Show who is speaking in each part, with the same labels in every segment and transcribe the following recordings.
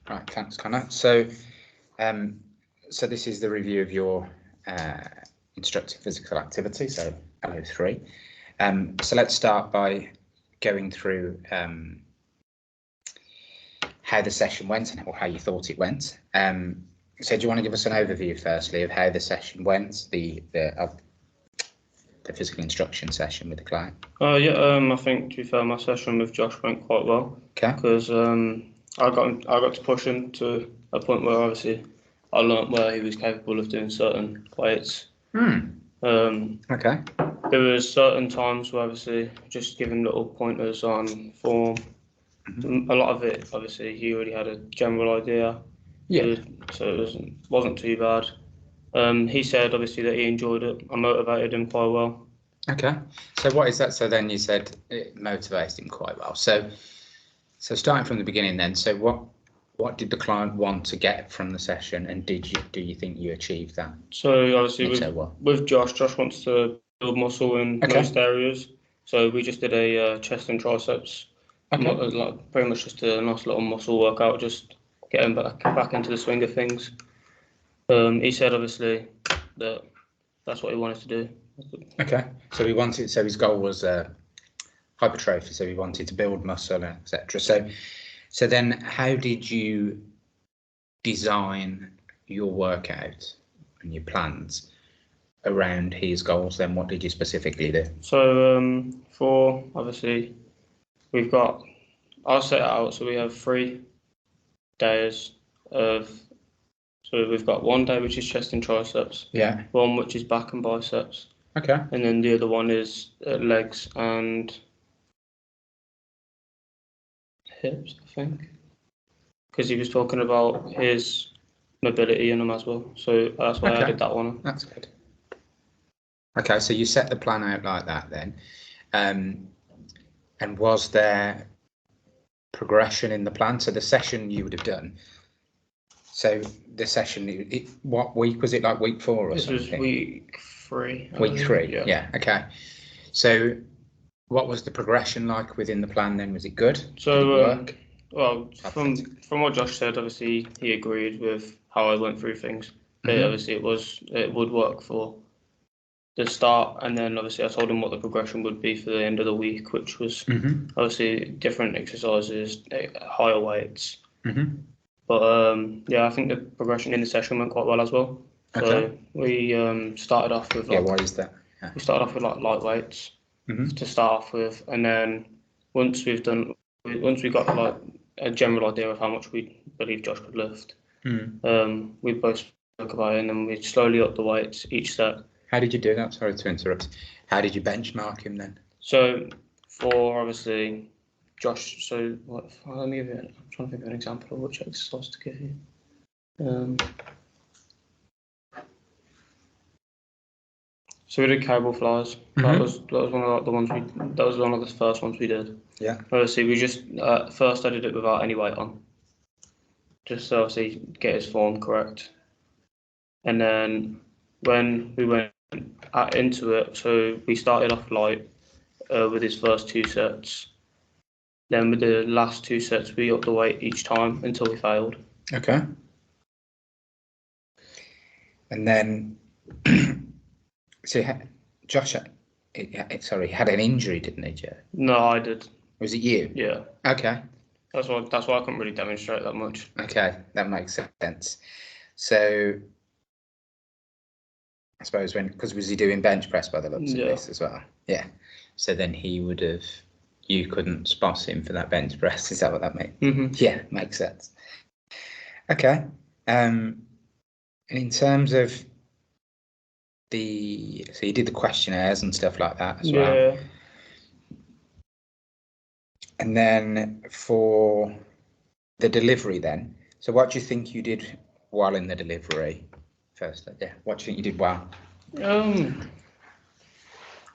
Speaker 1: Right, thanks, Connor. So, so this is the review of your instructive physical activity, so LO3. So let's start by going through how the session went or how you thought it went. So do you want to give us an overview firstly of how the session went, the physical instruction session with the client?
Speaker 2: I think, to be fair, my session with Josh went quite well.
Speaker 1: Okay.
Speaker 2: Because I got to push him to a point where obviously I learnt where he was capable of doing certain weights.
Speaker 1: Okay.
Speaker 2: There was certain times where obviously just give him little pointers on form. A lot of it, obviously, he already had a general idea.
Speaker 1: Yeah.
Speaker 2: So it wasn't too bad. He said obviously that he enjoyed it. I motivated him quite well.
Speaker 1: Okay. So what is that? So then you said it motivated him quite well. So starting from the beginning then, so what did the client want to get from the session, and do you think you achieved that?
Speaker 2: So obviously with Josh wants to build muscle in most areas. So we just did a chest and triceps. Like pretty much just a nice little muscle workout, just get him back into the swing of things. He said obviously that that's what he wanted to do.
Speaker 1: Okay. So his goal was hypertrophy, so he wanted to build muscle, etc. So then how did you design your workout and your plans around his goals then? What did you specifically do?
Speaker 2: So for obviously I'll set it out, so we have 3 days of, so we've got one day which is chest and triceps, one which is back and biceps, and then the other one is legs and hips, I think, because he was talking about his mobility in them as well, so that's why I added that one.
Speaker 1: That's good. Okay, so you set the plan out like that then, and was there progression in the plan? So the session you would have done, so the session, what week was it, like week 4 or something?
Speaker 2: This was week 3.
Speaker 1: Week 3, yeah. Okay. So what was the progression like within the plan then? Was it good?
Speaker 2: So,
Speaker 1: did it work?
Speaker 2: Well, from what Josh said, obviously he agreed with how I went through things. Obviously it would work for the start, and then obviously I told him what the progression would be for the end of the week, which was obviously different exercises, higher weights. But I think the progression in the session went quite well as well. So we started off with
Speaker 1: why is that?
Speaker 2: We started off with like light weights to start off with, and then once we got like a general idea of how much we believe Josh could lift, we both spoke about it, and then we slowly up the weights each set.
Speaker 1: How did you do that? Sorry to interrupt. How did you benchmark him then?
Speaker 2: So for obviously Josh, I'm trying to think of an example of which exercise to give you. So we did cable flies. That was one of the ones that was one of the first ones we did.
Speaker 1: Yeah.
Speaker 2: Obviously we just first I did it without any weight on, just to obviously get his form correct. And then when we went into it, so we started off light with his first 2 sets. Then with the last 2 sets, we upped the weight each time until we failed.
Speaker 1: Okay. And then, so Josh, had an injury, didn't he, Joe?
Speaker 2: No, I did.
Speaker 1: Was it you?
Speaker 2: Yeah.
Speaker 1: Okay.
Speaker 2: That's why I couldn't really demonstrate that much.
Speaker 1: Okay, that makes sense. So I suppose because was he doing bench press by the looks of this as well? Yeah. So then you couldn't spot him for that bench press. Is that what that means? Yeah, makes sense. Okay. And in terms of so you did the questionnaires and stuff like that as well.
Speaker 2: Yeah.
Speaker 1: And then for the delivery then, so what do you think you did well in the delivery? First, what do you think you did well?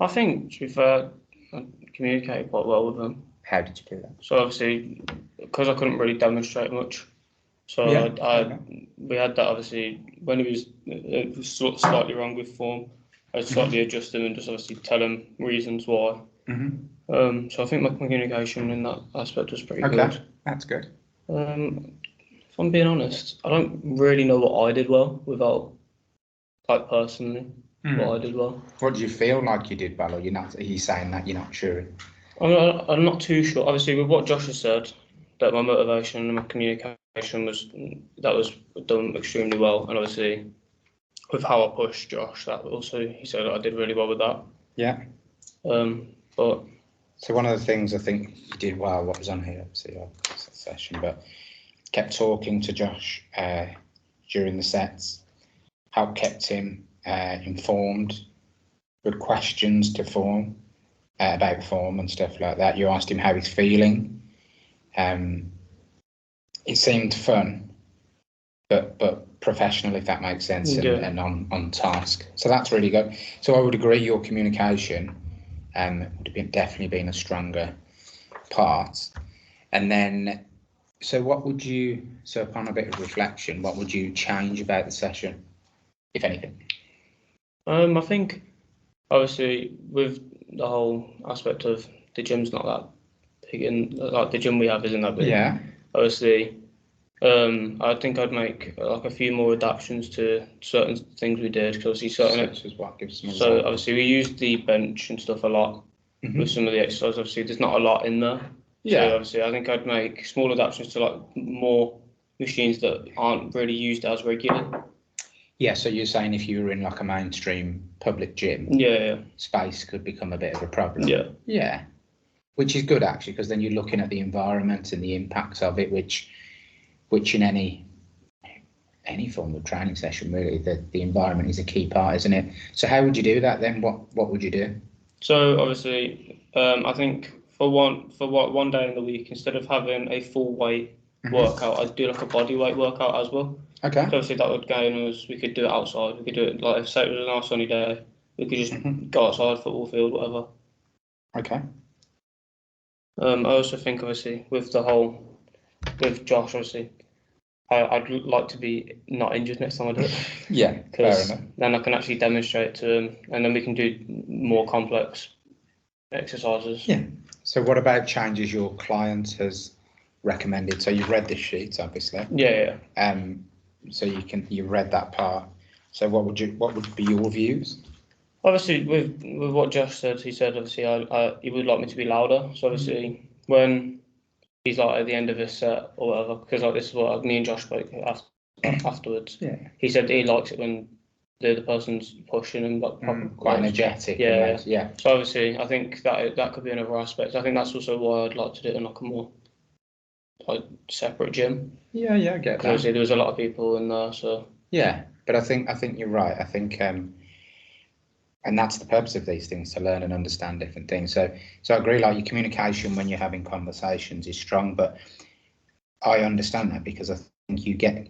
Speaker 2: I think, to be fair, I communicated quite well with them.
Speaker 1: How did you do that?
Speaker 2: So obviously, because I couldn't really demonstrate much, so we had that obviously when it was slightly wrong with form, I'd slightly adjust them and just obviously tell them reasons why. So I think my communication in that aspect was pretty good.
Speaker 1: That's good.
Speaker 2: I I'm being honest, I don't really know what I did well without, like, personally, what I did well.
Speaker 1: What do you feel like you did well, or are you saying that you're not sure?
Speaker 2: I'm not too sure. Obviously, with what Josh has said, that my motivation and my communication was done extremely well, and obviously with how I pushed Josh, that also he said I did really well with that.
Speaker 1: Yeah.
Speaker 2: But
Speaker 1: so one of the things I think you did well, what was on here, obviously, session, but kept talking to Josh during the sets, how kept him informed, good questions to form about form and stuff like that. You asked him how he's feeling. It seemed fun, but professional, if that makes sense, and on task. So that's really good. So I would agree your communication would have definitely been a stronger part. And then, so upon a bit of reflection, what would you change about the session, if anything?
Speaker 2: I think, obviously, with the whole aspect of the gym's not that big, and like the gym we have isn't that big.
Speaker 1: Yeah.
Speaker 2: Obviously, I think I'd make like a few more adaptations to certain things we did, because obviously
Speaker 1: Such as what? Give some examples.
Speaker 2: obviously we used the bench and stuff a lot with some of the exercises. Obviously, there's not a lot in there.
Speaker 1: Yeah.
Speaker 2: So obviously, I think I'd make small adaptations to like more machines that aren't really used as regularly.
Speaker 1: Yeah, so you're saying if you were in like a mainstream public gym, space could become a bit of a problem. Yeah, which is good actually, because then you're looking at the environment and the impacts of it, which in any form of training session, really, the environment is a key part, isn't it? So how would you do that then? What would you do? So
Speaker 2: obviously, I think for one day in the week, instead of having a full weight workout, I'd do like a body weight workout as well.
Speaker 1: Okay.
Speaker 2: So obviously that would gain us. We could do it outside. We could do it like if say it was a nice sunny day, we could just go outside, football field, whatever.
Speaker 1: Okay.
Speaker 2: I also think obviously with Josh, obviously, I'd like to be not injured next time I do it.
Speaker 1: Yeah, fair enough.
Speaker 2: Then I can actually demonstrate to him, and then we can do more complex exercises.
Speaker 1: Yeah. So what about changes your client has recommended? So you've read this sheet, obviously.
Speaker 2: Yeah.
Speaker 1: So you've read that part. So what would be your views?
Speaker 2: Obviously, with what Josh said, he said obviously he would like me to be louder. So obviously when he's like at the end of his set or whatever, because like this is what me and Josh spoke afterwards.
Speaker 1: Yeah.
Speaker 2: He said he likes it when the person's pushing and like
Speaker 1: quite energetic.
Speaker 2: Yeah. So obviously, I think that could be another aspect. I think that's also why I'd like to do it in like a more like separate gym.
Speaker 1: Yeah, I get that.
Speaker 2: Obviously, there was a lot of people in there, so.
Speaker 1: Yeah, but I think you're right. I think, and that's the purpose of these things, to learn and understand different things. So I agree. Like your communication when you're having conversations is strong, but I understand that because I think you get.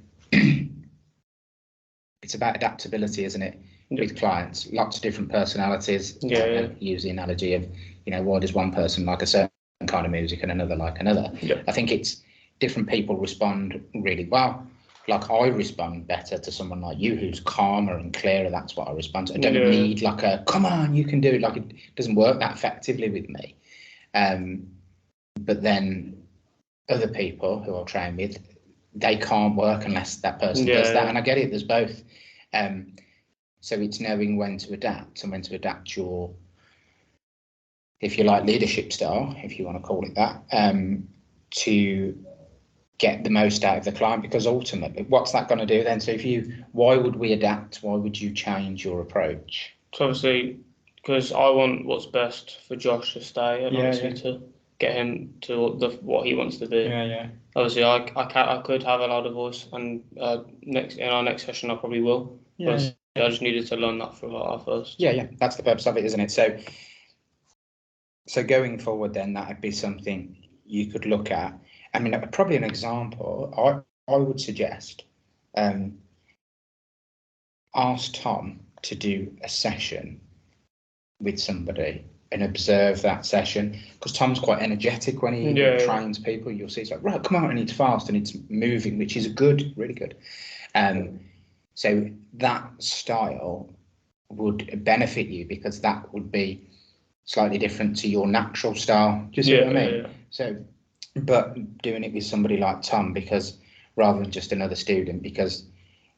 Speaker 1: It's about adaptability, isn't it? With clients, lots of different personalities.
Speaker 2: Yeah.
Speaker 1: Use the analogy of, why does one person like a certain kind of music and another like another?
Speaker 2: Yeah.
Speaker 1: I think it's different people respond really well. Like I respond better to someone like you who's calmer and clearer. That's what I respond to. I don't need like a come on, you can do it. Like it doesn't work that effectively with me. But then other people who I'll train with, they can't work unless that person does that. And I get it. There's both. So it's knowing when to adapt and when to adapt your, if you like, leadership style, if you want to call it that, to get the most out of the client, because ultimately what's that going to do then? So why would we adapt? Why would you change your approach?
Speaker 2: So obviously, because I want what's best for Josh to stay, and obviously to get him to what he wants to be.
Speaker 1: Yeah.
Speaker 2: Obviously, I could have a louder voice, and in our next session I probably will. Yeah. I just needed to learn that for our first.
Speaker 1: Yeah. That's the purpose of it, isn't it? So going forward, then that would be something you could look at. I mean, probably an example, I would suggest ask Tom to do a session with somebody and observe that session, because Tom's quite energetic when he trains people. You'll see it's like, right, come on, and it's fast and it's moving, which is good, really good. So that style would benefit you, because that would be slightly different to your natural style. Do you see what I mean? So, but doing it with somebody like Tom, because rather than just another student, because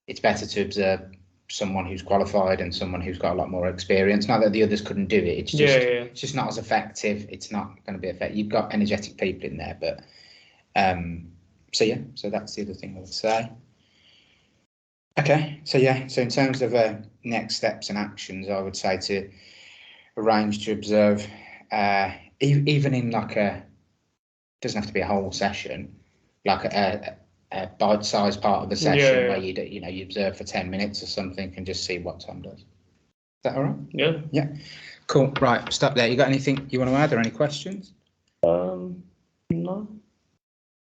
Speaker 1: it's better to observe someone who's qualified and someone who's got a lot more experience. Not that the others couldn't do it, it's just it's just not as effective. It's not going to be effective. You've got energetic people in there, but so that's the other thing I would say. Okay, so in terms of next steps and actions, I would say to arrange to observe, even in like doesn't have to be a whole session, like a bite-sized part of a session where you observe for 10 minutes or something and just see what Tom does. Is that all right? Yeah. Cool. Right. Stop there. You got anything you want to add or any questions?
Speaker 2: No.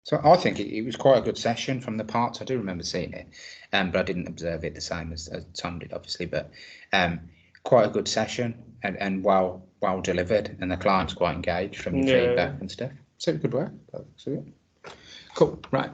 Speaker 1: So I think it was quite a good session from the parts. I do remember seeing it, but I didn't observe it the same as Tom did, obviously. But quite a good session and well delivered, and the client's quite engaged from the feedback and stuff. So good work. Cool. Right.